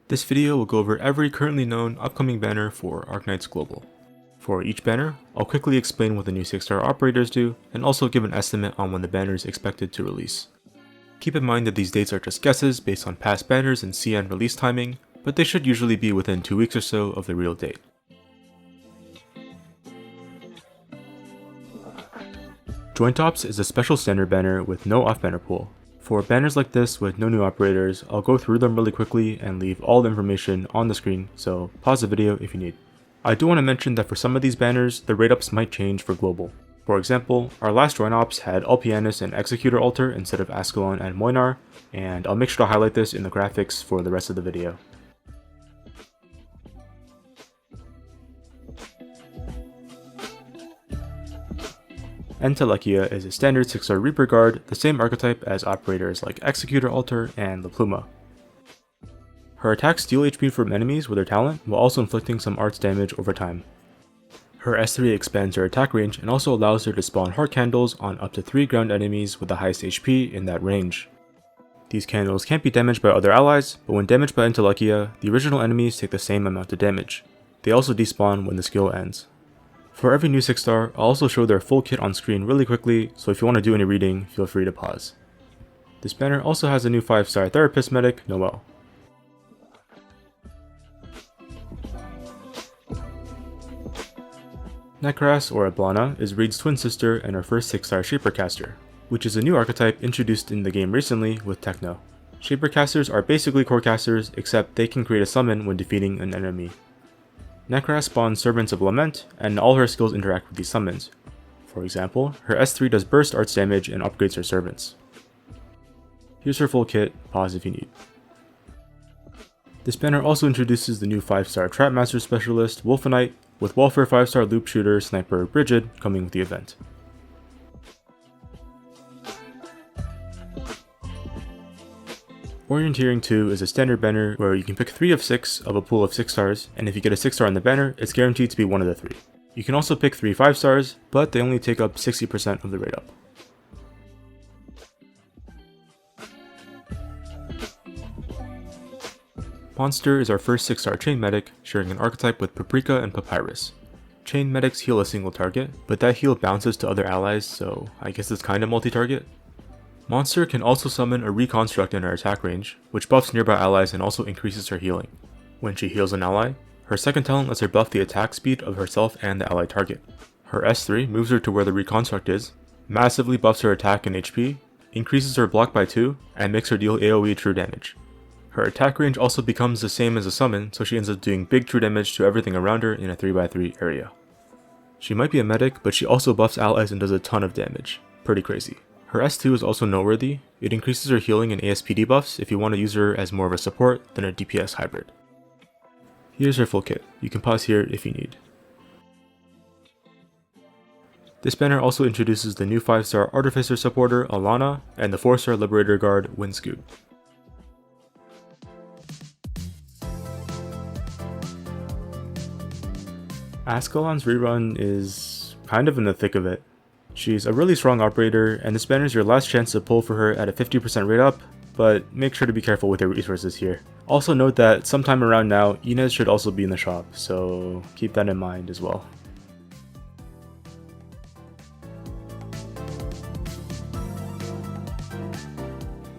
This video will go over every currently known upcoming banner for Arknights Global. For each banner, I'll quickly explain what the new 6-star operators do, and also give an estimate on when the banner is expected to release. Keep in mind that these dates are just guesses based on past banners and CN release timing, but they should usually be within 2 weeks or so of the real date. Joint Ops is a special standard banner with no off-banner pool. For banners like this with no new operators, I'll go through them really quickly and leave all the information on the screen, so pause the video if you need. I do want to mention that for some of these banners, the rate ups might change for global. For example, our last Joint Ops had Ulpianus and Executor Altar instead of Ascalon and Moinar, and I'll make sure to highlight this in the graphics for the rest of the video. Entelechia is a standard 6-star Reaper guard, the same archetype as operators like Executor Altar and La Pluma. Her attacks steal HP from enemies with her talent, while also inflicting some arts damage over time. Her S3 expands her attack range and also allows her to spawn heart candles on up to 3 ground enemies with the highest HP in that range. These candles can't be damaged by other allies, but when damaged by Entelechia, the original enemies take the same amount of damage. They also despawn when the skill ends. For every new 6-star, I'll also show their full kit on screen really quickly, so if you want to do any reading, feel free to pause. This banner also has a new 5-star Therapist medic, Noel. Necrass, or Ablana, is Reed's twin sister and her first 6-star Shapercaster, which is a new archetype introduced in the game recently with Techno. Shapercasters are basically corecasters, except they can create a summon when defeating an enemy. Necrass spawns Servants of Lament, and all her skills interact with these summons. For example, her S3 does burst arts damage and upgrades her servants. Here's her full kit, pause if you need. This banner also introduces the new 5-star Trapmaster Specialist, Wolfenite, with Welfare 5-star Loop Shooter Sniper Brigid coming with the event. Orienteering 2 is a standard banner where you can pick 3 of 6 of a pool of 6 stars, and if you get a 6-star in the banner, it's guaranteed to be one of the 3. You can also pick 3 5-stars, but they only take up 60% of the rate up. Monster is our first 6-star Chain Medic, sharing an archetype with Paprika and Papyrus. Chain Medics heal a single target, but that heal bounces to other allies, so I guess it's kinda multi-target. Monster can also summon a Reconstruct in her attack range, which buffs nearby allies and also increases her healing. When she heals an ally, her second talent lets her buff the attack speed of herself and the ally target. Her S3 moves her to where the Reconstruct is, massively buffs her attack and HP, increases her block by 2, and makes her deal AoE true damage. Her attack range also becomes the same as a summon, so she ends up doing big true damage to everything around her in a 3x3 area. She might be a medic, but she also buffs allies and does a ton of damage. Pretty crazy. Her S2 is also noteworthy. It increases her healing and ASP debuffs if you want to use her as more of a support than a DPS hybrid. Here's her full kit. You can pause here if you need. This banner also introduces the new 5-star Artificer supporter, Alana, and the 4-star Liberator guard, Windscoot. Ascalon's rerun is kind of in the thick of it. She's a really strong operator, and this banner is your last chance to pull for her at a 50% rate up, but make sure to be careful with your resources here. Also note that sometime around now, Inez should also be in the shop, so keep that in mind as well.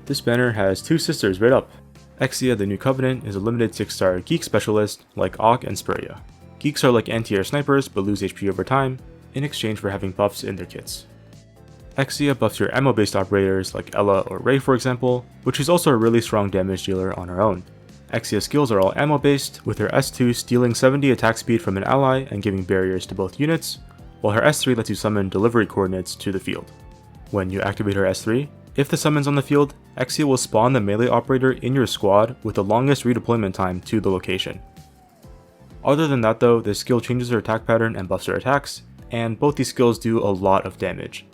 This banner has 2 sisters right up. Exia the New Covenant is a limited 6-star Geek specialist like Auk and Spuria. Geeks are like anti-air snipers but lose HP over time, in exchange for having buffs in their kits. Exia buffs your ammo-based operators like Ella or Ray for example, which is also a really strong damage dealer on her own. Exia's skills are all ammo-based, with her S2 stealing 70 attack speed from an ally and giving barriers to both units, while her S3 lets you summon delivery coordinates to the field. When you activate her S3, if the summon's on the field, Exia will spawn the melee operator in your squad with the longest redeployment time to the location. Other than that though, this skill changes her attack pattern and buffs her attacks, and both these skills do a lot of damage.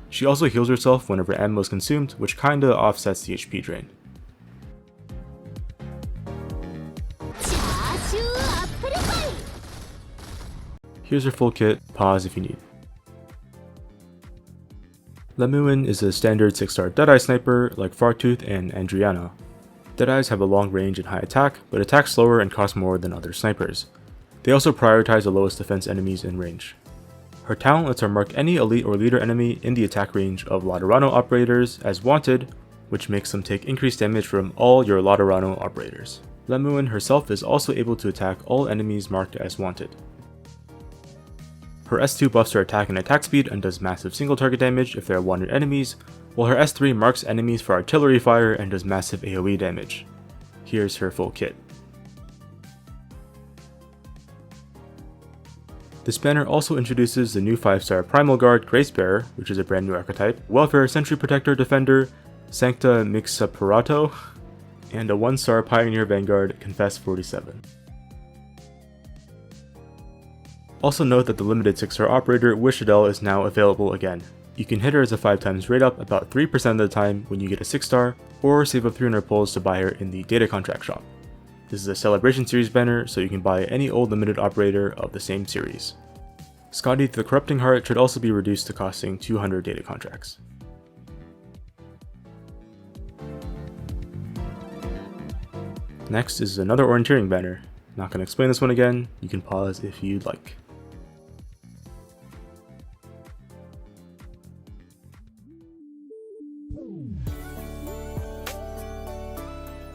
She also heals herself whenever ammo is consumed, which kinda offsets the HP drain. Here's her full kit, pause if you need. Lemuen is a standard 6-star Deadeye sniper like Fartooth and Andriana. Deadeyes have a long range and high attack, but attack slower and cost more than other snipers. They also prioritize the lowest defense enemies in range. Her talent lets her mark any elite or leader enemy in the attack range of Laterano operators as wanted, which makes them take increased damage from all your Laterano operators. Lemuen herself is also able to attack all enemies marked as wanted. Her S2 buffs her attack and attack speed and does massive single target damage if they are wanted enemies, while her S3 marks enemies for artillery fire and does massive AoE damage. Here's her full kit. This banner also introduces the new 5-star Primal Guard Gracebearer, which is a brand new archetype, Welfare Sentry Protector Defender, Sancta Mixaparato, and a 1-star Pioneer Vanguard Confess 47. Also note that the limited 6-star operator Wishadel is now available again. You can hit her as a 5x rate up about 3% of the time when you get a 6-star, or save up 300 pulls to buy her in the data contract shop. This is a Celebration Series banner, so you can buy any old limited operator of the same series. Scotty the Corrupting Heart should also be reduced to costing 200 data contracts. Next is another Orienteering banner. Not going to explain this one again, you can pause if you'd like.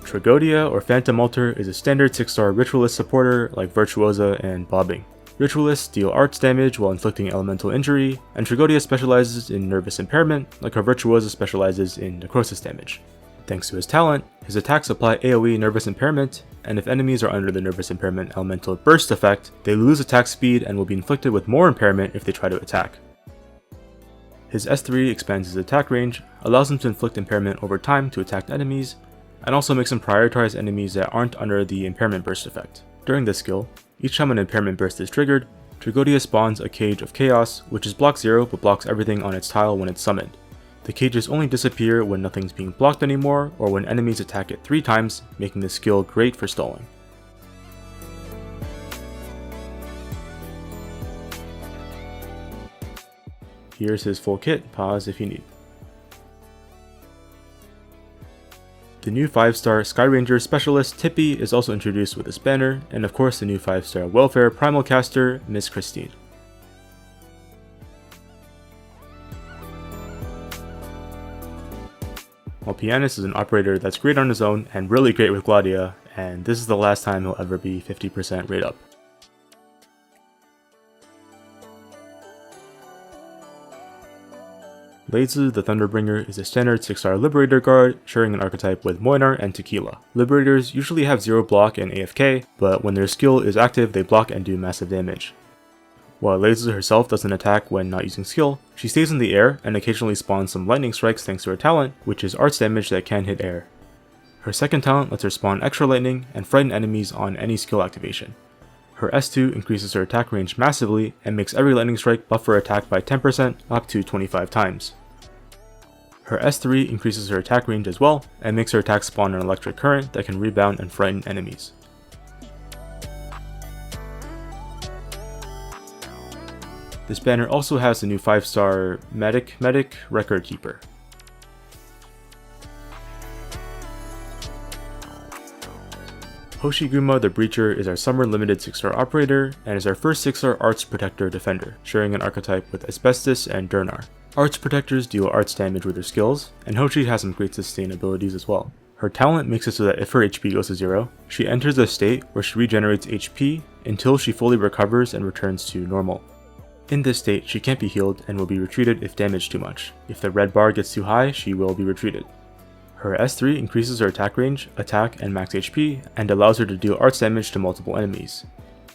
Tragodia or Phantom Altar is a standard 6-star Ritualist supporter like Virtuosa and Bobbing. Ritualists deal arts damage while inflicting elemental injury, and Tragodia specializes in nervous impairment like her Virtuosa specializes in necrosis damage. Thanks to his talent, his attacks apply AoE nervous impairment, and if enemies are under the nervous impairment elemental burst effect, they lose attack speed and will be inflicted with more impairment if they try to attack. His S3 expands his attack range, allows him to inflict impairment over time to attacked enemies, and also makes him prioritize enemies that aren't under the impairment burst effect. During this skill, each time an impairment burst is triggered, Tragodia spawns a Cage of Chaos, which is block 0 but blocks everything on its tile when it's summoned. The cages only disappear when nothing's being blocked anymore, or when enemies attack it 3 times, making this skill great for stalling. Here's his full kit, pause if you need. The new 5-star Skyranger Specialist Tippy is also introduced with this banner, and of course the new 5-star Welfare Primal Caster, Miss Christine. Ulpianus is an operator that's great on his own and really great with Gladia, and this is the last time he'll ever be 50% rate up. Leizi the Thunderbringer is a standard 6-star Liberator guard, sharing an archetype with Moinar and Tequila. Liberators usually have 0 block and AFK, but when their skill is active they block and do massive damage. While Leizi herself doesn't attack when not using skill, she stays in the air and occasionally spawns some lightning strikes thanks to her talent, which is arts damage that can hit air. Her second talent lets her spawn extra lightning and frighten enemies on any skill activation. Her S2 increases her attack range massively and makes every lightning strike buff her attack by 10% up to 25 times. Her S3 increases her attack range as well and makes her attack spawn an electric current that can rebound and frighten enemies. This banner also has the new 5-star Medic Record Keeper. Hoshiguma the Breacher is our summer limited 6-star operator and is our first 6-star Arts Protector Defender, sharing an archetype with Asbestos and Durnar. Arts Protectors deal arts damage with their skills, and Hoshi has some great sustain abilities as well. Her talent makes it so that if her HP goes to 0, she enters a state where she regenerates HP until she fully recovers and returns to normal. In this state, she can't be healed and will be retreated if damaged too much. If the red bar gets too high, she will be retreated. Her S3 increases her attack range, attack, and max HP, and allows her to deal arts damage to multiple enemies.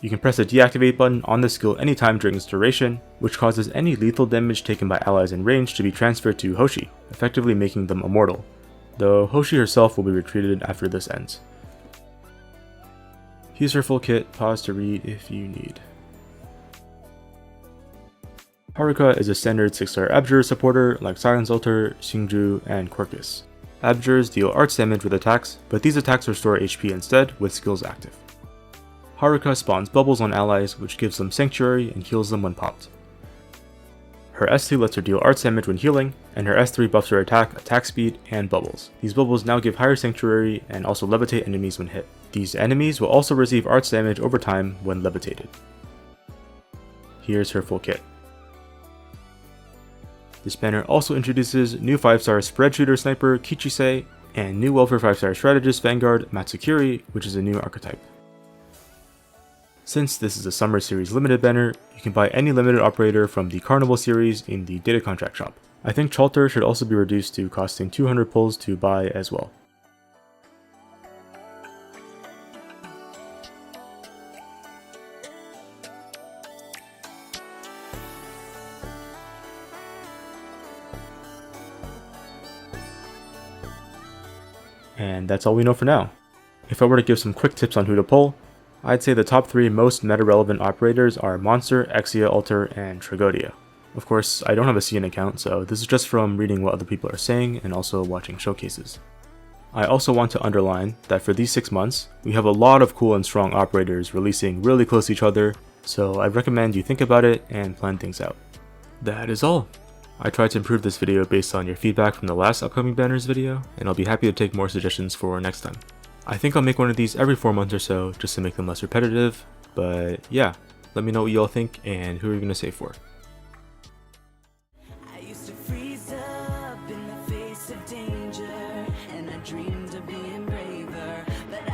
You can press the deactivate button on the skill anytime during its duration, which causes any lethal damage taken by allies in range to be transferred to Hoshi, effectively making them immortal, though Hoshi herself will be retreated after this ends. Here's her full kit, pause to read if you need. Haruka is a standard 6-star Abjure supporter like Silence Altar, Xingju, and Quercus. Abjures deal arts damage with attacks, but these attacks restore HP instead with skills active. Haruka spawns bubbles on allies which gives them sanctuary and heals them when popped. Her S2 lets her deal arts damage when healing, and her S3 buffs her attack speed, and bubbles. These bubbles now give higher sanctuary and also levitate enemies when hit. These enemies will also receive arts damage over time when levitated. Here's her full kit. This banner also introduces new 5-star spread shooter sniper Kichisei, and new welfare 5-star strategist Vanguard Matsukiri, which is a new archetype. Since this is a Summer Series limited banner, you can buy any limited operator from the Carnival series in the data contract shop. I think Chalter should also be reduced to costing 200 pulls to buy as well. And that's all we know for now. If I were to give some quick tips on who to pull, I'd say the top 3 most meta-relevant operators are Monster, Exia Alter, and Tragodia. Of course, I don't have a CN account, so this is just from reading what other people are saying and also watching showcases. I also want to underline that for these 6 months, we have a lot of cool and strong operators releasing really close to each other, so I recommend you think about it and plan things out. That is all. I tried to improve this video based on your feedback from the last upcoming banners video, and I'll be happy to take more suggestions for next time. I think I'll make one of these every 4 months or so, just to make them less repetitive, but yeah, let me know what you all think and who are you going to save for. I used to freeze up in the face of danger, and I dreamed of being braver, but